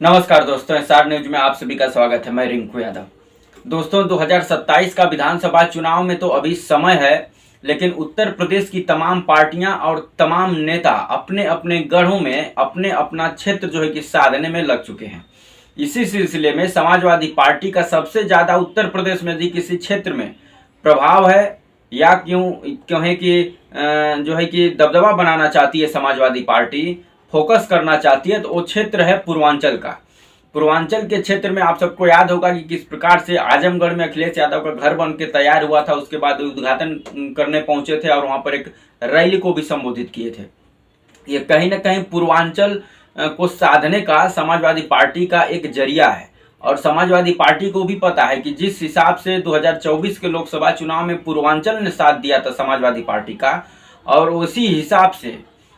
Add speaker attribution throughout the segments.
Speaker 1: नमस्कार दोस्तों, SR news में आप सभी का स्वागत है। मैं रिंकू यादव। दोस्तों, 2027 का विधानसभा चुनाव में तो अभी समय है, लेकिन उत्तर प्रदेश की तमाम पार्टियां और तमाम नेता अपने अपने गढ़ों में अपने अपना क्षेत्र जो है कि साधने में लग चुके हैं। इसी सिलसिले में समाजवादी पार्टी का सबसे ज्यादा उत्तर प्रदेश में यदि किसी क्षेत्र में प्रभाव है या क्यों है कि जो है कि दबदबा बनाना चाहती है समाजवादी पार्टी, फोकस करना चाहती है, तो वो क्षेत्र है पूर्वांचल का। पूर्वांचल के क्षेत्र में आप सबको याद होगा कि किस प्रकार से आजमगढ़ में अखिलेश यादव का घर बन के तैयार हुआ था। उसके बाद उद्घाटन करने पहुंचे थे और वहां पर एक रैली को भी संबोधित किए थे। ये कहीं ना कहीं पूर्वांचल को साधने का समाजवादी पार्टी का एक जरिया है। और समाजवादी पार्टी को भी पता है कि जिस हिसाब से 2024 के लोकसभा चुनाव में पूर्वांचल ने साथ दिया था समाजवादी पार्टी का, और उसी हिसाब से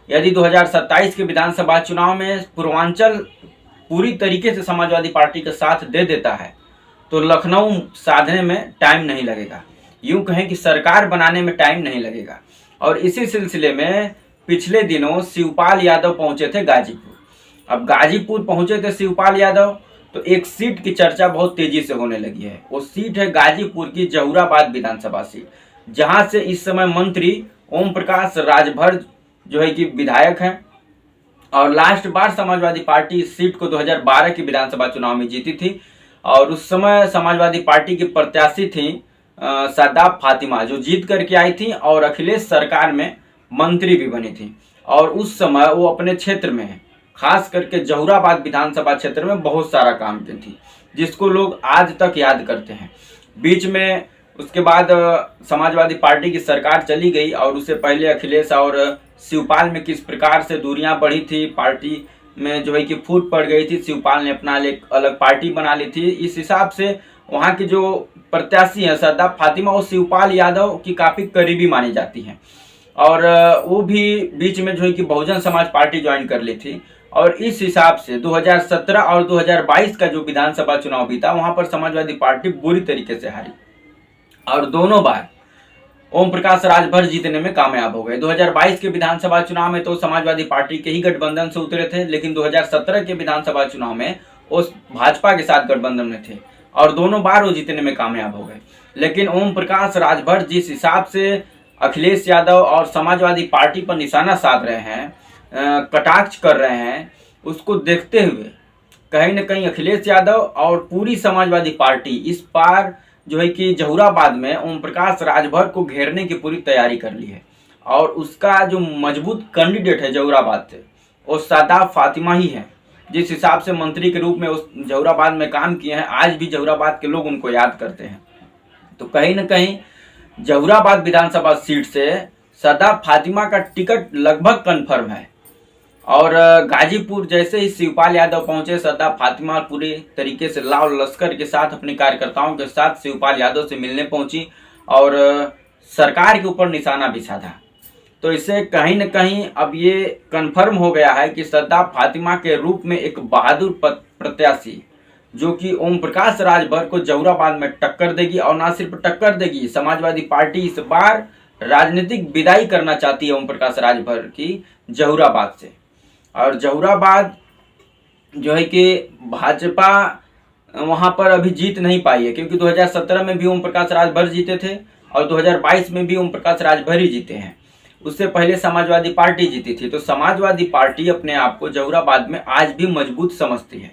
Speaker 1: यदि 2027 के विधानसभा चुनाव में पूर्वांचल पूरी तरीके से समाजवादी पार्टी का साथ दे देता है, तो लखनऊ साधने में टाइम नहीं लगेगा, यूं कहें कि सरकार बनाने में टाइम नहीं लगेगा। और इसी सिलसिले में पिछले दिनों शिवपाल यादव पहुंचे थे गाजीपुर। अब गाजीपुर पहुंचे थे शिवपाल यादव, तो एक सीट की चर्चा बहुत तेजी से होने लगी है। वो सीट है गाजीपुर की जहुराबाद विधानसभा सीट, जहां से इस समय मंत्री ओम प्रकाश राजभर जो है कि विधायक हैं। और लास्ट बार समाजवादी पार्टी इस सीट को 2012 के विधानसभा चुनाव में जीती थी, और उस समय समाजवादी पार्टी की प्रत्याशी थी शादाब फातिमा, जो जीत करके आई थी और अखिलेश सरकार में मंत्री भी बनी थी। और उस समय वो अपने क्षेत्र में है, खास करके जहुराबाद विधानसभा क्षेत्र में बहुत सारा काम की थी, जिसको लोग आज तक याद करते हैं। बीच में उसके बाद समाजवादी पार्टी की सरकार चली गई, और उससे पहले अखिलेश और शिवपाल में किस प्रकार से दूरियां बढ़ी थी, पार्टी में जो है कि फूट पड़ गई थी। शिवपाल ने अपना एक अलग पार्टी बना ली थी। इस हिसाब से वहां की जो प्रत्याशी है शादाब फातिमा, वो शिवपाल यादव की काफी करीबी मानी जाती हैं। और वो भी बीच में जो है कि बहुजन समाज पार्टी ज्वाइन कर ली थी। और इस हिसाब से 2017 और 2022 का जो विधानसभा चुनाव भी था, वहां पर समाजवादी पार्टी बुरी तरीके से हारी, और दोनों बार ओम प्रकाश राजभर जीतने में कामयाब हो गए। 2022 के विधानसभा चुनाव में तो समाजवादी पार्टी के ही गठबंधन से उतरे थे, लेकिन 2017 के विधानसभा चुनाव में वो भाजपा के साथ गठबंधन में थे, और दोनों बार वो जीतने में कामयाब हो गए। लेकिन ओम प्रकाश राजभर जिस हिसाब से अखिलेश यादव और समाजवादी पार्टी पर निशाना साध रहे हैं, कटाक्ष कर रहे हैं, उसको देखते हुए कहीं न कहीं अखिलेश यादव और पूरी समाजवादी पार्टी इस बार जो है कि जहुराबाद में ओम प्रकाश राजभर को घेरने की पूरी तैयारी कर ली है। और उसका जो मजबूत कैंडिडेट है जहुराबाद से, वो शादाब फातिमा ही है। जिस हिसाब से मंत्री के रूप में उस जहुराबाद में काम किए हैं, आज भी जहुराबाद के लोग उनको याद करते हैं। तो कहीं न कहीं जहुराबाद विधानसभा सीट से शादाब फातिमा का टिकट लगभग कन्फर्म है। और गाजीपुर जैसे ही शिवपाल यादव पहुंचे, शादाब फातिमा पूरे तरीके से लाल लश्कर के साथ अपने कार्यकर्ताओं के साथ शिवपाल यादव से मिलने पहुंची और सरकार के ऊपर निशाना भी साधा। तो इससे कहीं न कहीं अब ये कन्फर्म हो गया है कि शादाब फातिमा के रूप में एक बहादुर प्रत्याशी, जो कि ओम प्रकाश राजभर को जहुराबाद में टक्कर देगी, और ना सिर्फ टक्कर देगी, समाजवादी पार्टी इस बार राजनीतिक विदाई करना चाहती है ओम प्रकाश राजभर की जहुराबाद से। और जहुराबाद जो है कि भाजपा वहां पर अभी जीत नहीं पाई है, क्योंकि 2017 में भी ओम प्रकाश राजभर जीते थे और 2022 में भी ओम प्रकाश राजभर ही जीते हैं। उससे पहले समाजवादी पार्टी जीती थी। तो समाजवादी पार्टी अपने आप को जहुराबाद में आज भी मजबूत समझती है,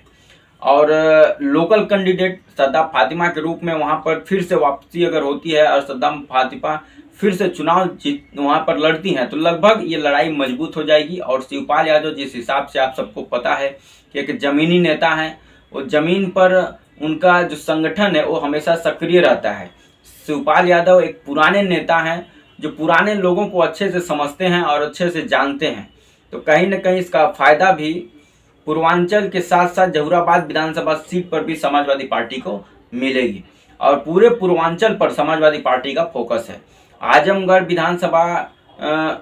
Speaker 1: और लोकल कैंडिडेट शादाब फातिमा के रूप में वहां पर फिर से वापसी अगर होती है और शादाब फातिमा फिर से चुनाव जीत वहां पर लड़ती हैं, तो लगभग ये लड़ाई मजबूत हो जाएगी। और शिवपाल यादव जिस हिसाब से आप सबको पता है कि एक जमीनी नेता हैं, वो जमीन पर उनका जो संगठन है वो हमेशा सक्रिय रहता है। शिवपाल यादव एक पुराने नेता हैं, जो पुराने लोगों को अच्छे से समझते हैं और अच्छे से जानते हैं। तो कहीं न कहीं इसका फायदा भी पूर्वांचल के साथ साथ जहुराबाद विधानसभा सीट पर भी समाजवादी पार्टी को मिलेगी, और पूरे पूर्वांचल पर समाजवादी पार्टी का फोकस है। आजमगढ़ विधानसभा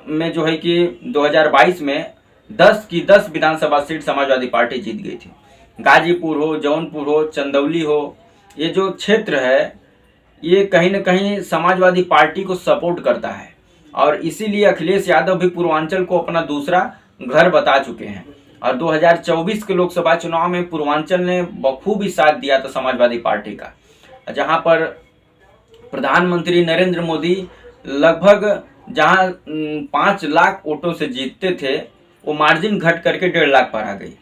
Speaker 1: में जो है कि 2022 में 10 की 10 विधानसभा सीट समाजवादी पार्टी जीत गई थी। गाजीपुर हो, जौनपुर हो, चंदौली हो, ये जो क्षेत्र है ये कहीं न कहीं समाजवादी पार्टी को सपोर्ट करता है, और इसीलिए अखिलेश यादव भी पूर्वांचल को अपना दूसरा घर बता चुके हैं। और 2024 के लोकसभा चुनाव में पूर्वांचल ने बखूबी साथ दिया था समाजवादी पार्टी का, जहां पर प्रधानमंत्री नरेंद्र मोदी लगभग जहां 5 लाख वोटों से जीतते थे, वो मार्जिन घट करके 1.5 लाख पर आ गई।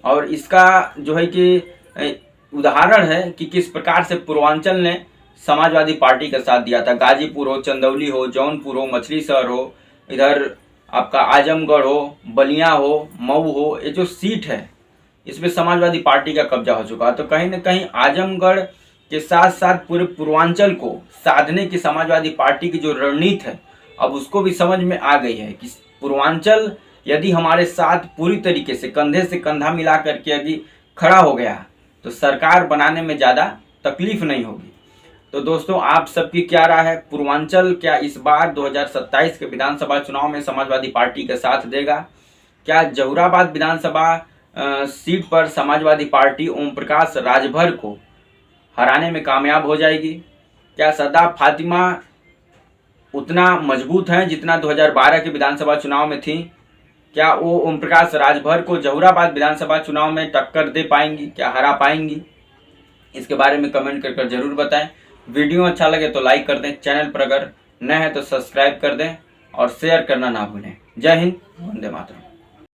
Speaker 1: और इसका जो है कि उदाहरण है कि किस प्रकार से पूर्वांचल ने समाजवादी पार्टी का साथ दिया था। गाजीपुर हो, चंदौली हो, जौनपुर हो, मछली शहर हो, इधर आपका आजमगढ़ हो, बलिया हो, मऊ हो, ये जो सीट है इसमें समाजवादी पार्टी का कब्जा हो चुका है। तो कहीं ना कहीं आजमगढ़ के साथ साथ पूरे पूर्वांचल को साधने की समाजवादी पार्टी की जो रणनीति है, अब उसको भी समझ में आ गई है कि पूर्वांचल यदि हमारे साथ पूरी तरीके से कंधे से कंधा मिला करके यदि खड़ा हो गया तो सरकार बनाने में ज़्यादा तकलीफ नहीं होगी। तो दोस्तों, आप सबकी क्या राय है? पूर्वांचल क्या इस बार 2027 के विधानसभा चुनाव में समाजवादी पार्टी का साथ देगा? क्या जहुराबाद विधानसभा सीट पर समाजवादी पार्टी ओम प्रकाश राजभर को हराने में कामयाब हो जाएगी? क्या सदा फातिमा उतना मजबूत हैं जितना 2012 के विधानसभा चुनाव में थी? क्या वो ओम प्रकाश राजभर को जहुराबाद विधानसभा चुनाव में टक्कर दे पाएंगी? क्या हरा पाएंगी? इसके बारे में कमेंट कर जरूर बताएं। वीडियो अच्छा लगे तो लाइक कर दें, चैनल पर अगर नए हैं तो सब्सक्राइब कर दें और शेयर करना ना भूलें। जय हिंद, वंदे मातरम।